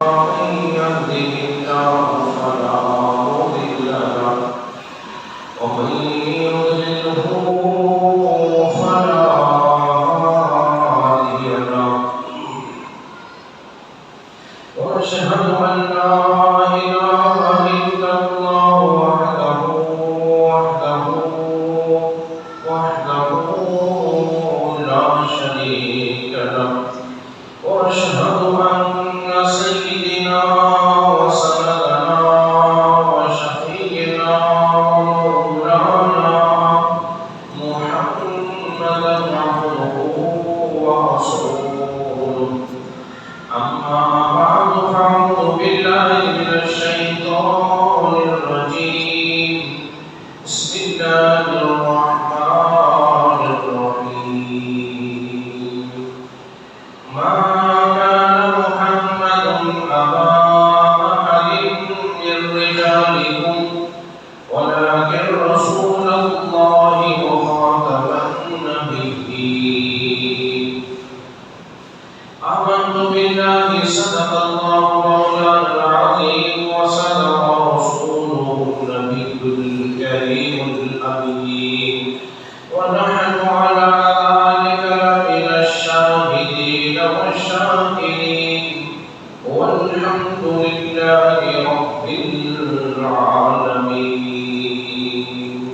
من يهده الله فلا مضل له ومن يضلله فلا هادي له وأشهد أن لا إله إلا الله وحده لا شريك له وأشهد أن سيدنا وسندنا وشفيعنا ومولانا محمدا عبده ورسوله أما بعد فأعوذ بالله من الشيطان الرجيم بسم الله الرحمن الرحيم ما كان محمد أبا أحد من رجالكم ولكن رسول الله وخاتم النبيين آمنت بالله صدق الله مولانا العظيم وصدق رسوله النبي الكريم الأمين ونحن على ذلك من الشاهدين والشاكرين والحمد لله رب العالمين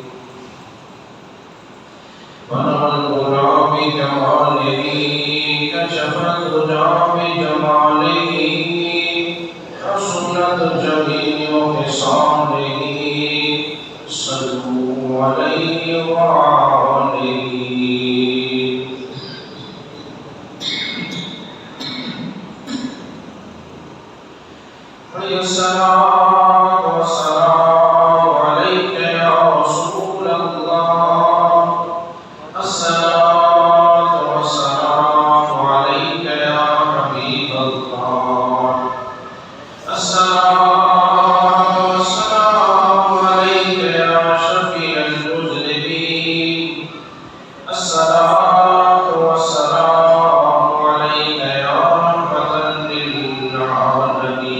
بلغ الغلا بكماله كشف الهدى بجماله حسنت جميع خصاله صلوا عليه وعليه الصلاة والسلام عليك يا رسول الله الصلاة والسلام عليك يا حبيب الله الصلاة والسلام عليك يا شفيع المذنبين الصلاة والسلام عليك يا رحمة للعالمين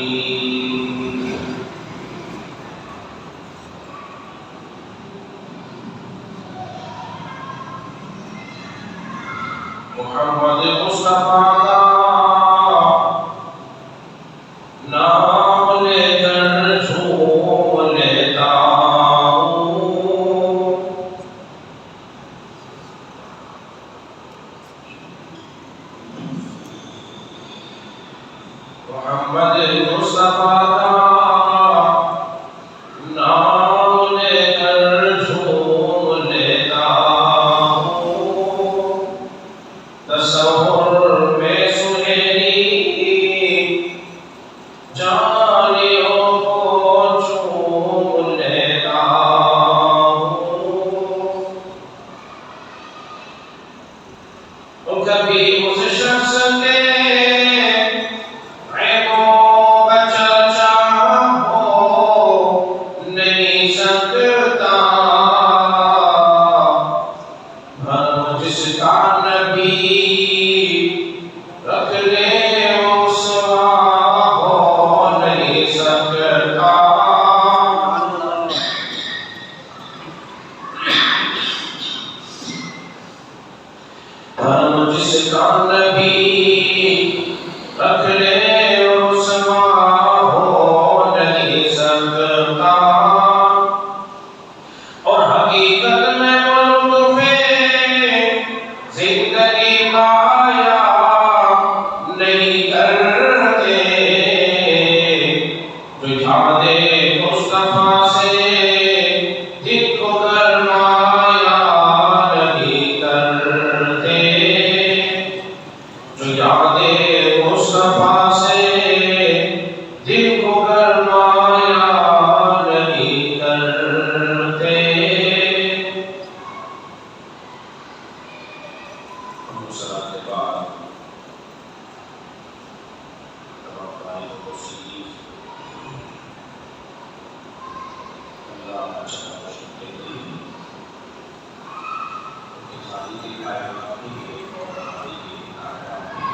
محمد مصطفیٰ نام لے کر جھوم لیتا ہوں محمد مصطفیٰ نام لے کر جھوم لیتا ہوں تصور میں سنہری جانیوں کو چوم لیتا ہوں کبھی اس شخص کے عیبوں کا چرچا ہو نہیں سکتا بھرم جس کا نبی رکھ لے اسوا ہو نہیں سکتا بھرم جس کا نبی رکھ لے اسوا ہو نہیں سکتا اور حقیقت میں ملک زندگی مایا نہیں کرتے بجھا دے مصطفیٰ سے دل کو گرمایا نہیں کرتے بجھا دے مصطفیٰ سے دل کو گرمایا نہیں کرتے صلاة کے بعد تمام بھائی کو صدیق اللہ اچھا شکر کے لیے ان کی خالی کی کائنات کی اور ہماری کی کائنات کی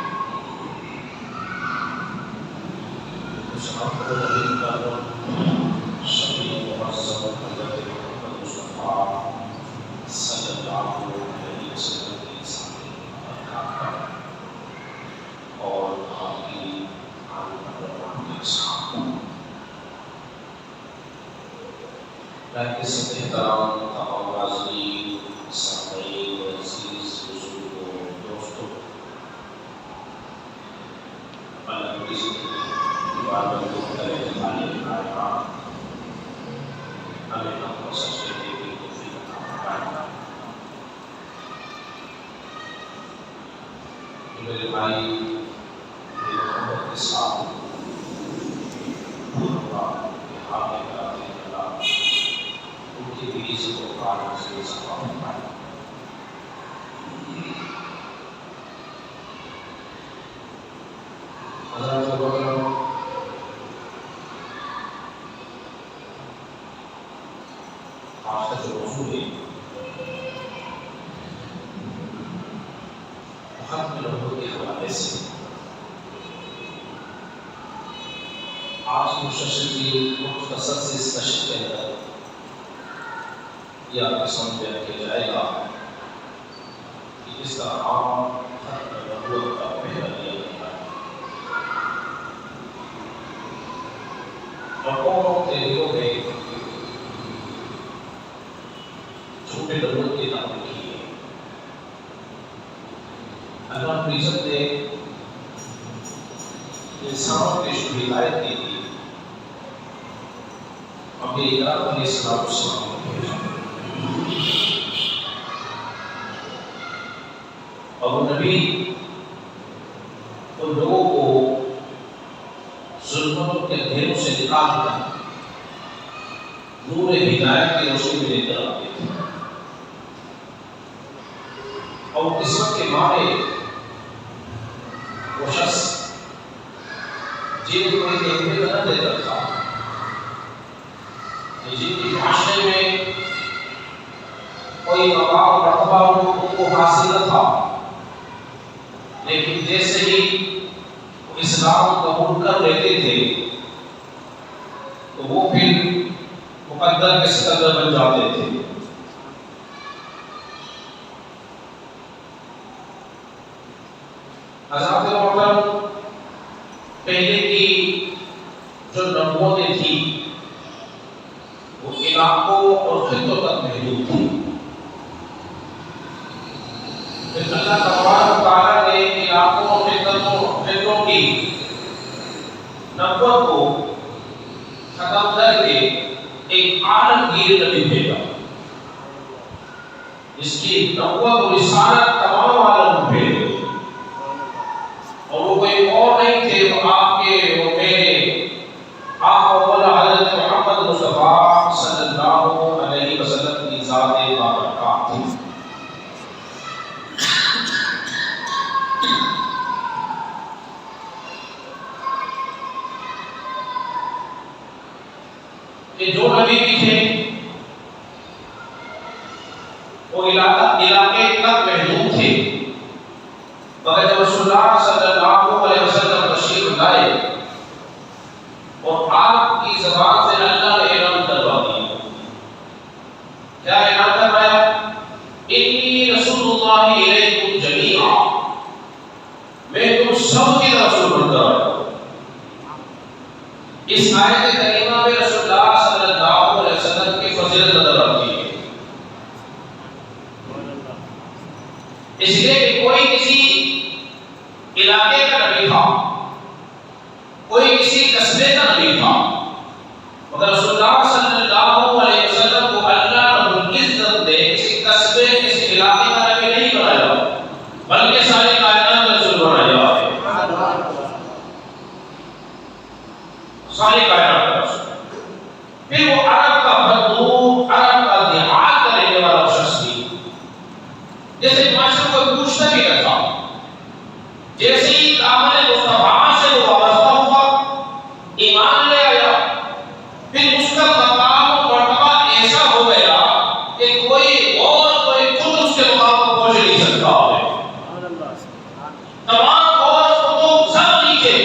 تمام اور کتب سب نیچے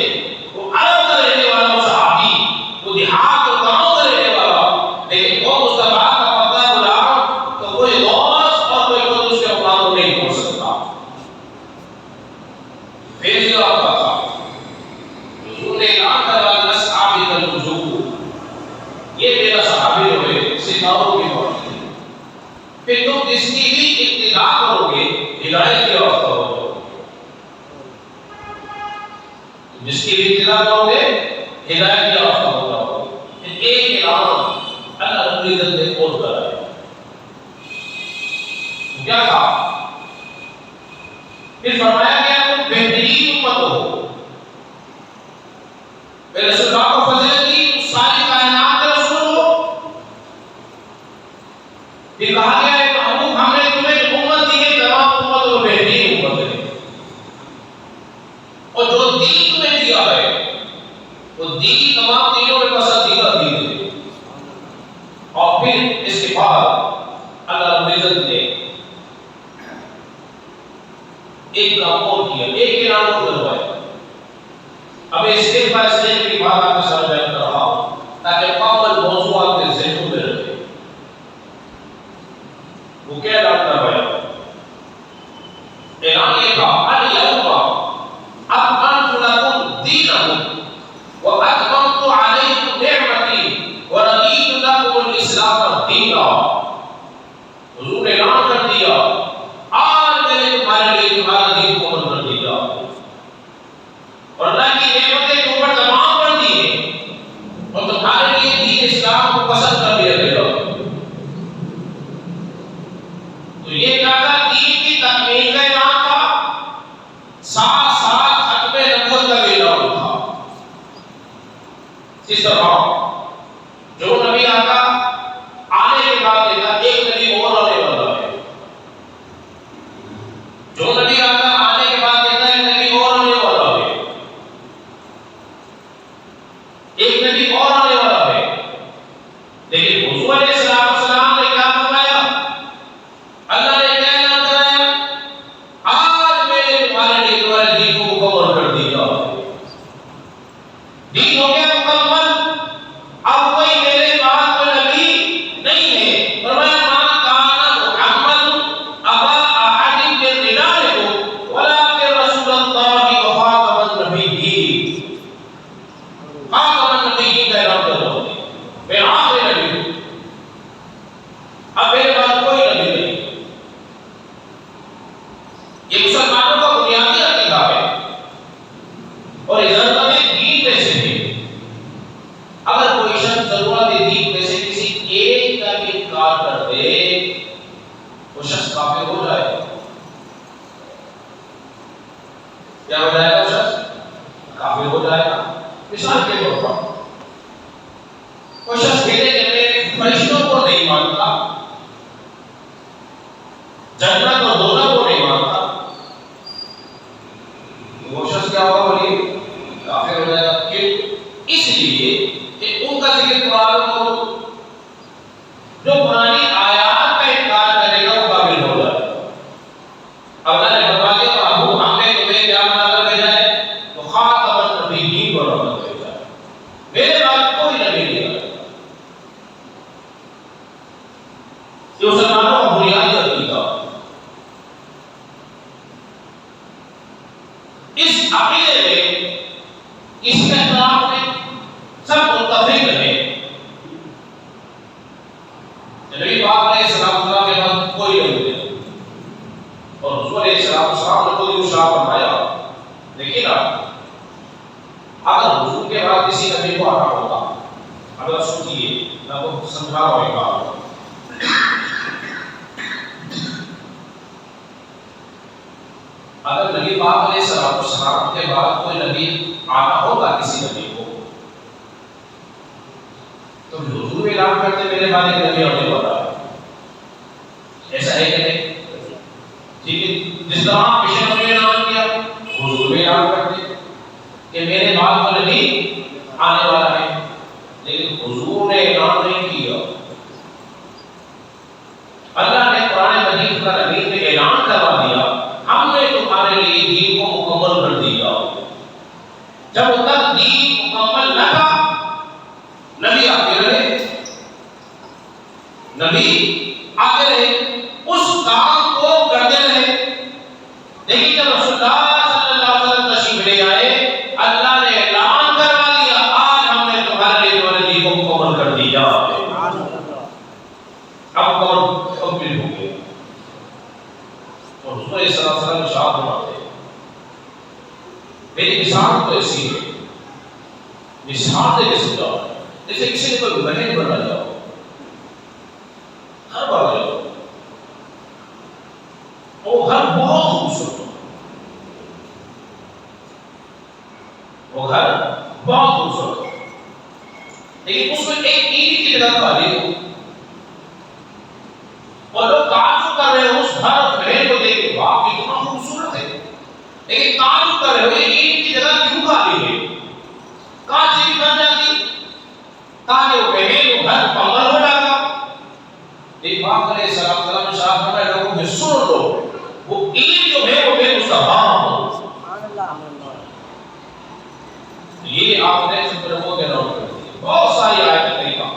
وہ عرب کا رہنے والا صحابہ حضور نے اعلان کروا نس عابد الوجوہ، یہ میرا صحابی ہوئے ستاروں کے موجود ہے، پھر تم جس کی بھی ابتدا کرو گے ہدایت کی راستہ ہوگا، جس کی بھی ابتدا کرو گے ہدایت کی راستہ ہوگا۔ پھر ایک اعلان اللہ رب العزت نے اور کرا ہے، کیا کہا؟ پھر فرمایا گیا تم بہترین امت ہو، میرے رسول اللہ کو فضیلت دی ساری کائنات کے رسول ہو۔ پھر کہا گیا ہے محبوب ہم نے تمہیں امت دی ہے تمام امتوں میں بہترین امت ہے، اور جو دین تمہیں دیا ہے وہ دین تمام دینوں میں پسندیدہ دین ہے۔ اور پھر اس کے بعد اللہ رب العزت نے ایک کام اور کیا، ایک اعلان اور کروایا۔ اب اس کے فیصلے کی بات آپ کے سامنے بیان کر رہا ہوں تاکہ مکمل موضوع آپ کے ذہنوں میں رہے۔ وہ کیا اعلان کروایا؟ اعلان یہ تھا الیوم اکملت لکم دینکم واتممت علیکم نعمتی ورضیت لکم الاسلام دینا۔ حضور نے اعلان کر دیا آج میں نے تمہارے لیے تمہارا دین مکمل کر دیا، اور اللہ کی نعمتیں تم پر تمام کر دی ہیں، اور تمہارے لیے دین اسلام کو پسند کر دیا گیا۔ تو یہ کیا تھا؟ دین کی تکمیل کا اعلان تھا، ساتھ ساتھ ختم نبوت کا بھی اعلان تھا۔ اس طرح جو نبی آتا آنے کے بعد کہتا ایک نبی اور آنے والا ہے، جو نبی آتا آنے کے بعد کہتا ہے نبی اور آنے والا ہے، ایک نبی اور آنے والا ہے۔ لیکن حضور علیہ السلام نے کیا فرمایا؟ اللہ نے کیا اعلان کرایا؟ آج میں نے تمہارے لیے تمہارے دین کو مکمل کر دیا، دین ہو گیا مکمل، اب کوئی میرے بعد کوئی نبی نہیں ہے۔ فرمایا ما کان محمد ابا احد من رجالکم ولکن رسول اللہ وخاتم النبیین۔ خاتم النبیین کا اعلان کر رہا ہوں، میں آخری نبی ہوں، اب میرے بعد کوئی نبی نہیں۔ یہ مسلمانوں کا بنیادی عقیدہ ہے، اور ضرورت دین میں سے ہے۔ اگر کوئی شخص ضرورت دین میں سے کسی ایک کا بھی انکار کر دے وہ شخص کافر ہو جائے گا۔ کیا ہو جائے گا؟ وہ شخص کافر ہو جائے گا۔ مثال کے طور پر وہ شخص کہتے کہ میں فرشتوں کو نہیں مانتا، جنت اور دوزخ کو نہیں مانتا، وہ شخص کیا ہوگا؟ بولیے کافر ہو جائے گا۔ کیوں؟ اس لیے کہ ان کا ذکر قرآن کو جو پرانی آیات کا انکار کرے گا وہ کافر ہو جائے گا۔ اللہ نے بتا دیا محبوب ہم نے تمہیں کیا بنا کر بھیجا ہے؟ تو خاتم النبیین بنا کر بھیجا ہے، میرے بعد کوئی نبی نہیں آئے۔ یہ مسلمانوں کا بنیادی عقیدہ، اس عقیدے میں اس کے اختلاف میں سب متفق رہے۔ نبی پاک علیہ السلام کے بعد کوئی نبی نہیں، اور حضور علیہ السلام نے کوئی ارشاد فرمایا۔ لیکن اگر حضور کے بعد کسی نبی کو آنا ہوتا، اگر سوچیے میں آپ کو سمجھا رہا ہوں ایک بات، اگر نبی پاک علیہ السلام کے بعد کوئی نبی آنا ہوگا کسی نبی کو، تو حضور اعلان کرتے میرے بعد ایک نبی آنے والا ہے، ایسا ہے کہ نہیں؟ ٹھیک ہے، جس طرح پچھلے نبی نے اعلان کیا حضور اعلان کرتے کہ میرے بعد کوئی نبی آنے والا ہے، لیکن حضور نے اعلان نہیں کیا۔ اللہ نے قرآن مجید کا نبی نے اعلان کروا دیا ہم نے تمہارے لیے دین کو مکمل کر دیا۔ جب تک دین مکمل نہ تھا نبی آتے رہے، نبی آتے رہے، اس کام کو کرتے رہے، لیکن جب رسول اللہ صلی اللہ علیہ وسلم تشریف لے آئے اللہ نے اعلان ایسی ہے مثال دے کے سمجھاؤ. جیسے کسی نے کوئی بہن بنا جاؤ ہر بار جاؤ وہ گھر بہت خوبصورت ہو، وہ گھر بہت خوبصورت ہو، لیکن اس میں ایک اینٹ کی جگہ خالی ہو اور لوگ تعجب کر رہے ہیں اس گھر اور بہن کو دیکھ کے، واہ کتنا خوبصورت ہے، لیکن تعجب کر رہے ہو یہ اینٹ کی جگہ کیوں خالی ہے؟ کہاں سے بھی بن جاتی تاکہ وہ بہن وہ گھر مکمل ہو جاتا. ایک بات علیہ السلام نے شاہ فرمایا لوگوں نے سن لو وہ اینٹ جو ہے وہ بے مستحام ہو. یہ آپ نے سبحانہ کے نام پر بہت ساری آیت کریمہ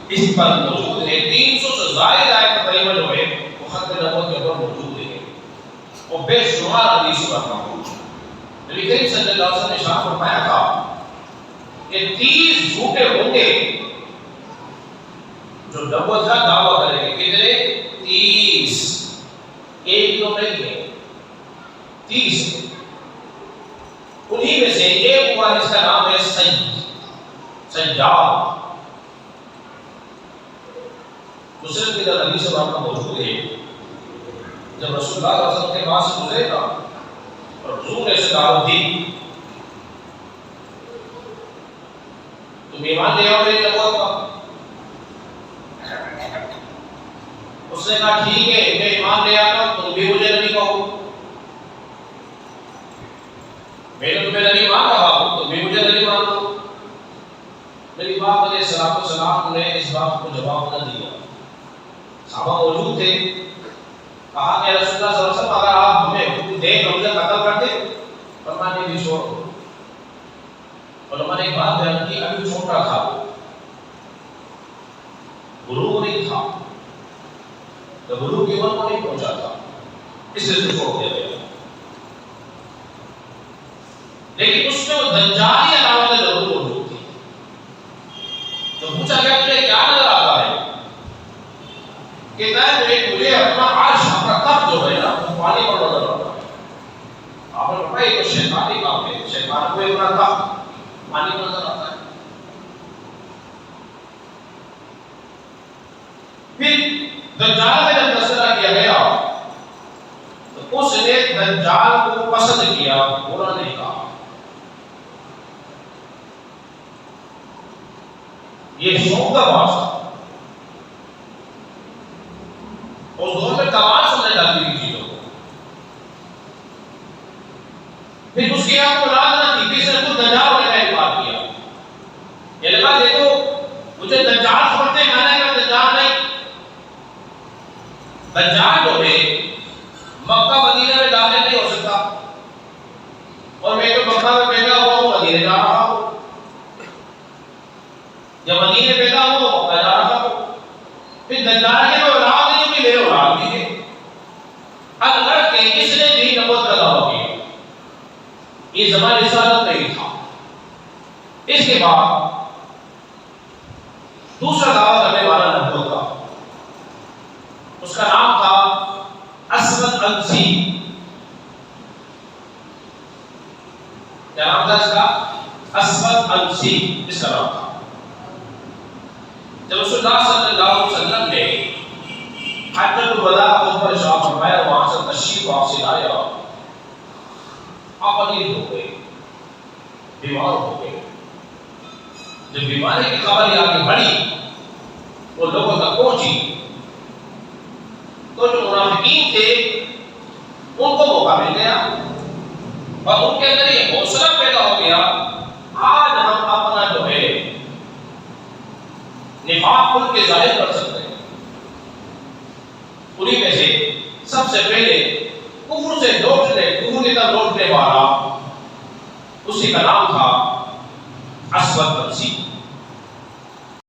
اس پر موجود ہے. 300 سے زائد آیت کریمہ جو ہے وہ ختم نبوت کے اوپر موجود ہے اور بے شمار حدیث پر موجود ہے. نبی کریم صلی اللہ علیہ وسلم نے شاہ فرمایا تھا کہ 30 جھوٹے ہوں گے جو نبوت کا دعویٰ کریں گے. کتنے؟ 30. ایک تو نہیں ہے 30. انہی میں سے ایک ہوا جس کا نام ہے سجاد. مسلم کی در حدیث میں موجود ہے جب رسول اللہ صلی اللہ علیہ وسلم کے پاس سے گزرے گا اور حضور نے اسے دعوت دی تم ایمان لے آؤ میری نبوت کا. اس نے کہا ٹھیک ہے میں ایمان لے آتا ہوں تم بھی مجھے نبی کہو. میں نے تمہیں نبی مان رہا ہوں تم بھی مجھے نبی مان لو. میری باپ علیہ السلام نے اس بات کو جواب نہ دیا. صحابہ موجود تھے. کہا کہ رسول اللہ صلی اللہ علیہ وسلم اگر آپ ہمیں حکم دیں تو مجھے قتل کر دیں. فرمایا نہیں چھوڑ دو. علماء نے ایک بات بیان کی ابھی چھوٹا تھا بلوغ نہیں تھا تو بلوغ کی عمر کو نہیں پہنچا تھا اس لیے چھوڑ دیا گیا. لیکن اس میں وہ دجالی علامتیں ضرور موجود تھی. تو پوچھا گیا تجھے کیا نظر آتا ہے؟ کہتا ہے مجھے اپنا عرش اپنا تخت جو ہے نا وہ پانی پر نظر آتا ہے. آپ نے پڑھا یہ تو شیطانی کام ہے. شیطان کو اپنا تخت پانی پر نظر آتا ہے. پھر دجال کا جب تذکرہ کیا گیا تو اس نے دجال کو پسند کیا برا نہیں کہا. یہ شوق کا باعث تھا. اس دور میں کمال سمجھ جاتی تھی چیزوں کو. پھر اس کی آپ کو اولاد نہ تھی. اس نے خود دجال ہونے کا انکار کیا. یہ لگا دیکھو مجھے دجال سمجھتے ہیں میں نے دجال نہیں. دجال جو ہے مکہ مدینہ میں داخل نہیں ہو سکتا اور میں تو مکہ میں پیدا ہوا ہوں مدینہ جا رہا ہوں. جب مدینہ پیدا ہوا تو مکہ جا رہا ہوں. پھر دجال کے تو اولاد نہیں کہ میرے اولاد بھی ہے. اگر کہ اس نے بھی نبوت کا دعویٰ کیا یہ زمان رسالت نہیں تھا. اس کے بعد دوسرا دعویٰ کرنے والا نبوت کا اس کا نام تھا اسود انسی. کیا نام تھا اس کا؟ اسود انسی اس کا نام تھا. جب رسول اللہ صلی اللہ علیہ وسلم نے حجۃ الوداع خطبہ ارشاد فرمایا وہاں سے تشریف واپس لایا آپ امیر ہو گئے بیمار ہو گئے. جب بیماری کی خبر آگے بڑھی وہ لوگوں تک پہنچی تو جو منافقین تھے ان کو موقع مل گیا اور ان کے اندر یہ حوصلہ پیدا ہو گیا آج ہم اپنا جو ہے نفاق کھل کے ظاہر کر سکتے ہیں. انہی میں سے سب سے پہلے کفر سے لوٹنے کفر کی طرف لوٹنے والا اسی کا نام تھا اسود انسی.